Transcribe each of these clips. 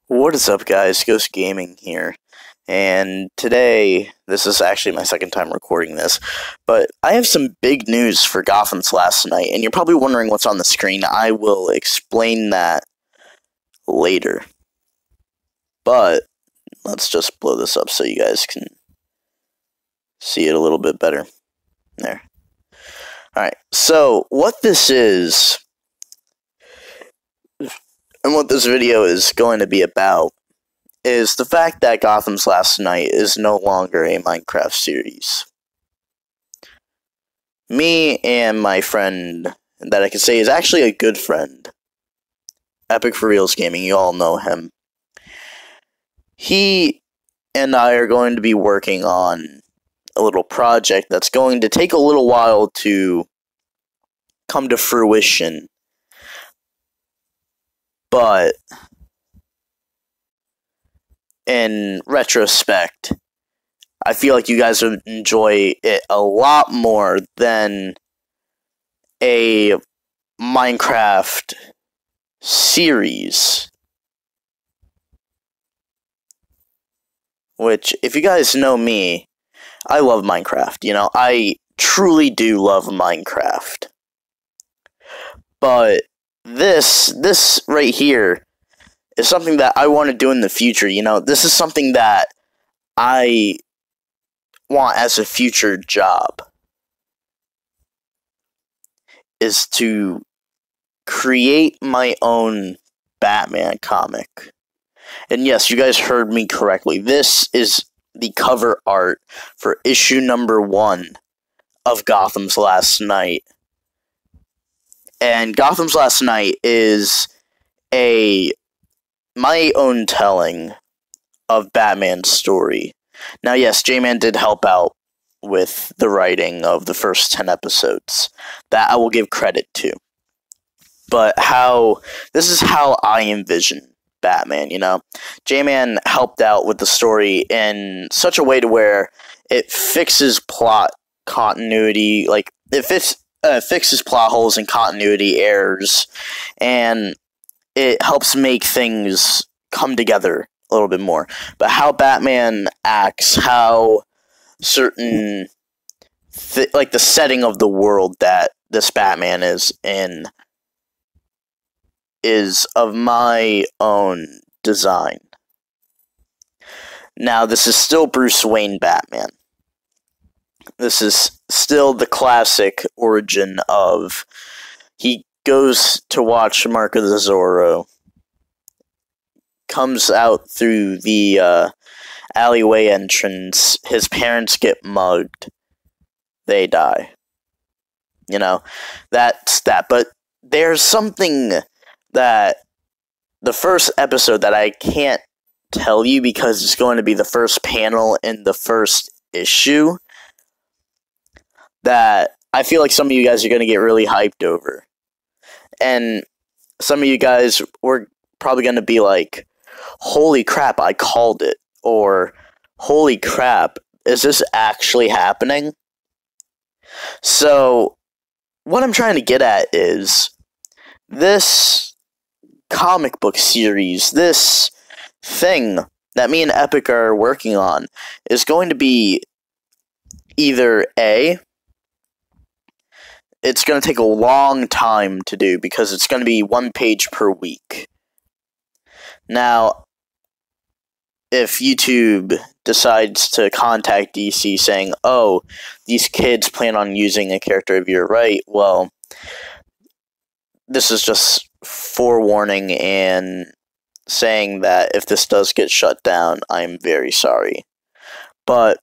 What is up, guys? Ghost Gaming here, and today, this is actually my second time recording this, but I have some big news for Gothams last night, and you're probably wondering what's on the screen. I will explain that later, but let's just blow this up so you guys can see it a little bit better. There. Alright, so what this is, and what this video is going to be about, is the fact that Gotham's Last Night is no longer a Minecraft series. Me and my friend, that I can say is actually a good friend, Epic for Reals Gaming, you all know him. He and I are going to be working on a little project that's going to take a little while to come to fruition. But in retrospect, I feel like you guys would enjoy it a lot more than a Minecraft series. Which, if you guys know me, I love Minecraft. You know, I truly do love Minecraft. But this right here is something that I want to do in the future. You know, this is something that I want as a future job, is to create my own Batman comic. And yes, you guys heard me correctly. This is the cover art for issue number 1 of Gotham's Last Night. And Gotham's Last Night is my own telling of Batman's story. Now, yes, J-Man did help out with the writing of the first 10 episodes. That I will give credit to. But this is how I envision Batman, you know? J-Man helped out with the story in such a way to where it fixes plot continuity, like, it fixes plot holes and continuity errors, and it helps make things come together a little bit more. But how Batman acts, how certain, like the setting of the world that this Batman is in, is of my own design. Now, this is still Bruce Wayne Batman. This is still the classic origin of, he goes to watch Mark of the Zorro, comes out through the alleyway entrance, his parents get mugged, they die. You know, that's that. But there's something that, the first episode that I can't tell you because it's going to be the first panel in the first issue, that I feel like some of you guys are going to get really hyped over. And some of you guys were probably going to be like, holy crap, I called it. Or, holy crap, is this actually happening? So, what I'm trying to get at is, this comic book series, this thing that me and Epic are working on, is going to be either A, it's going to take a long time to do because it's going to be 1 page per week. Now, if YouTube decides to contact DC saying, oh, these kids plan on using a character of your right, well, this is just forewarning and saying that if this does get shut down, I'm very sorry. But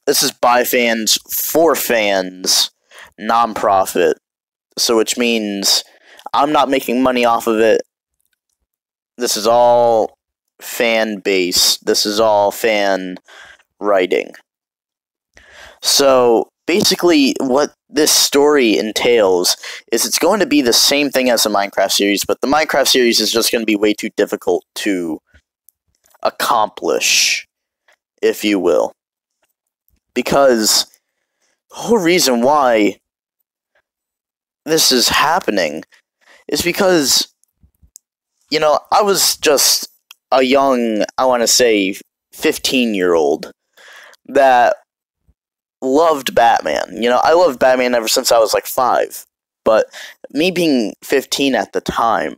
this is by fans, for fans, non-profit, so which means I'm not making money off of it. This is all fan based. This is all fan writing. So basically what this story entails is it's going to be the same thing as the Minecraft series, but the Minecraft series is just going to be way too difficult to accomplish, if you will. Because the whole reason why this is happening is because, you know, I was just a young, I want to say, 15-year-old that loved Batman. I loved Batman ever since I was like 5. But me being 15 at the time,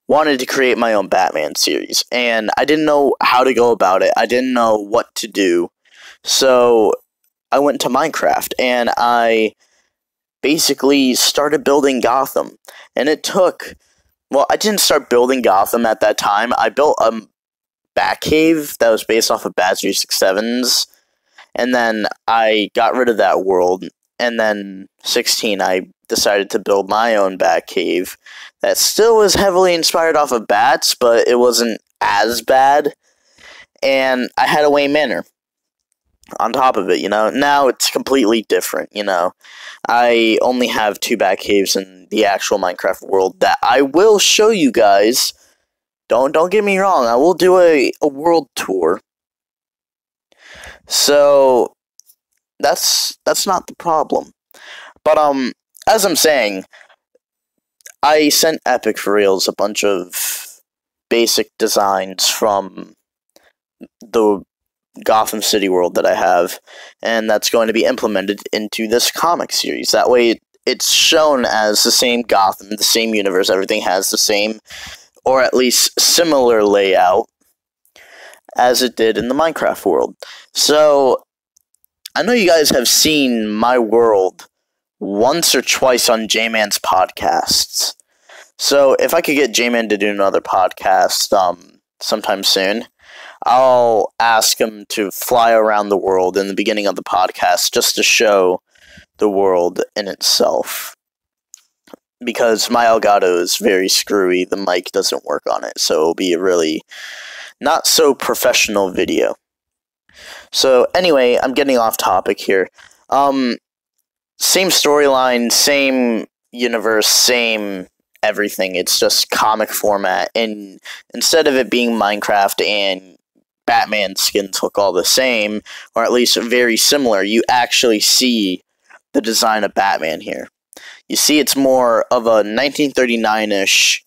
wanted to create my own Batman series. And I didn't know how to go about it. I didn't know what to do. So I went to Minecraft and I basically started building Gotham. And it took... Well, I didn't start building Gotham at that time. I built a Batcave that was based off of Bat367's, and then I got rid of that world, and then 16, I decided to build my own Batcave that still was heavily inspired off of bats, but it wasn't as bad, and I had a Wayne Manor on top of it, Now it's completely different, I only have 2 Batcaves in the actual Minecraft world that I will show you guys. Don't get me wrong, I will do a world tour. So that's not the problem. But as I'm saying, I sent Epic for Reals a bunch of basic designs from the Gotham City world that I have, and that's going to be implemented into this comic series. That way it's shown as the same Gotham, the same universe, everything has the same, or at least similar layout as it did in the Minecraft world. So, I know you guys have seen my world once or twice on J-Man's podcasts. So, if I could get J-Man to do another podcast sometime soon, I'll ask him to fly around the world in the beginning of the podcast just to show the world in itself. Because my Elgato is very screwy, the mic doesn't work on it, so it'll be a really not so professional video. So anyway, I'm getting off topic here. Same storyline, same universe, same everything. It's just comic format, and instead of it being Minecraft and Batman skins look all the same, or at least very similar, you actually see the design of Batman here. You see it's more of a 1939-ish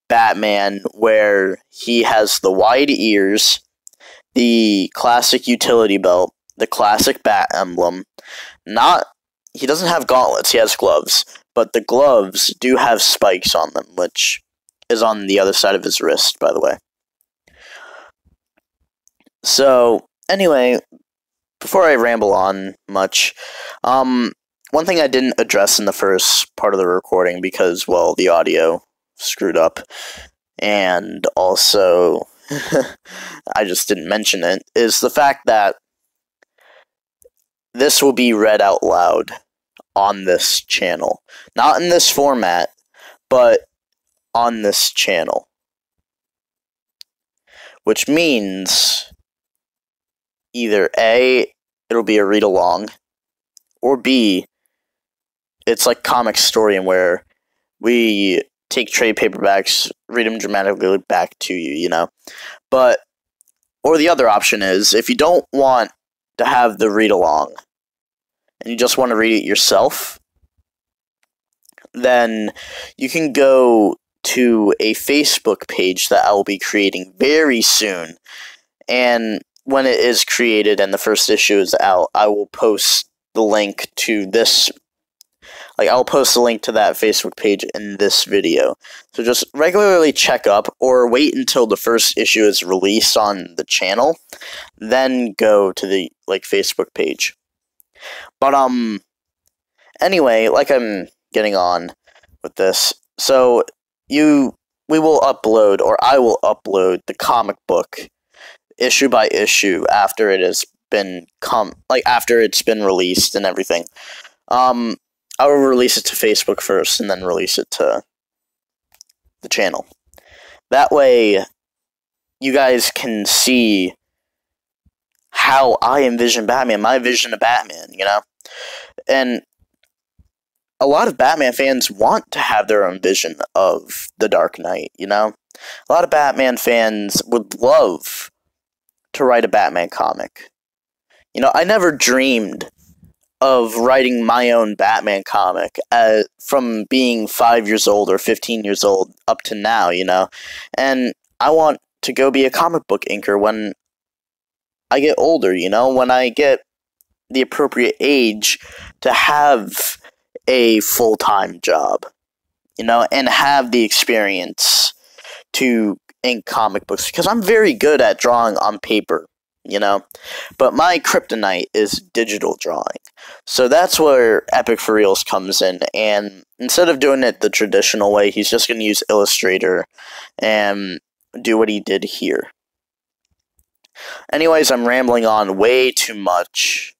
Batman where he has the wide ears, the classic utility belt, the classic bat emblem. He doesn't have gauntlets, he has gloves, but the gloves do have spikes on them, which is on the other side of his wrist, by the way. So, anyway, before I ramble on much, one thing I didn't address in the first part of the recording because, well, the audio screwed up, and also I just didn't mention it, is the fact that this will be read out loud on this channel. Not in this format, but on this channel. Which means either A, it'll be a read-along, or B, it's like Comic Historian where we take trade paperbacks, read them dramatically back to you, But, or the other option is, if you don't want to have the read-along, and you just want to read it yourself, then you can go to a Facebook page that I will be creating very soon, and when it is created and the first issue is out, I will post the link to this. I'll post the link to that Facebook page in this video. So just regularly check up, or wait until the first issue is released on the channel, then go to the Facebook page. But anyway, I'm getting on with this. So we will upload, or I will upload the comic book issue by issue after it has been after it's been released and everything. I will release it to Facebook first, and then release it to the channel. That way, you guys can see how I envision Batman, my vision of Batman, And a lot of Batman fans want to have their own vision of the Dark Knight, A lot of Batman fans would love to write a Batman comic. I never dreamed of writing my own Batman comic from being 5 years old or 15 years old up to now, And I want to go be a comic book inker when I get older, when I get the appropriate age to have a full-time job, and have the experience to ink comic books, because I'm very good at drawing on paper, but my kryptonite is digital drawing. So that's where Epic for Reals comes in, and instead of doing it the traditional way, he's just going to use Illustrator and do what he did here. Anyways, I'm rambling on way too much.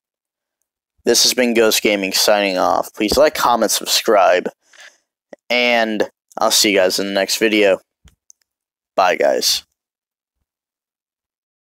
This has been Ghost Gaming signing off. Please like, comment, subscribe, and I'll see you guys in the next video. Bye, guys.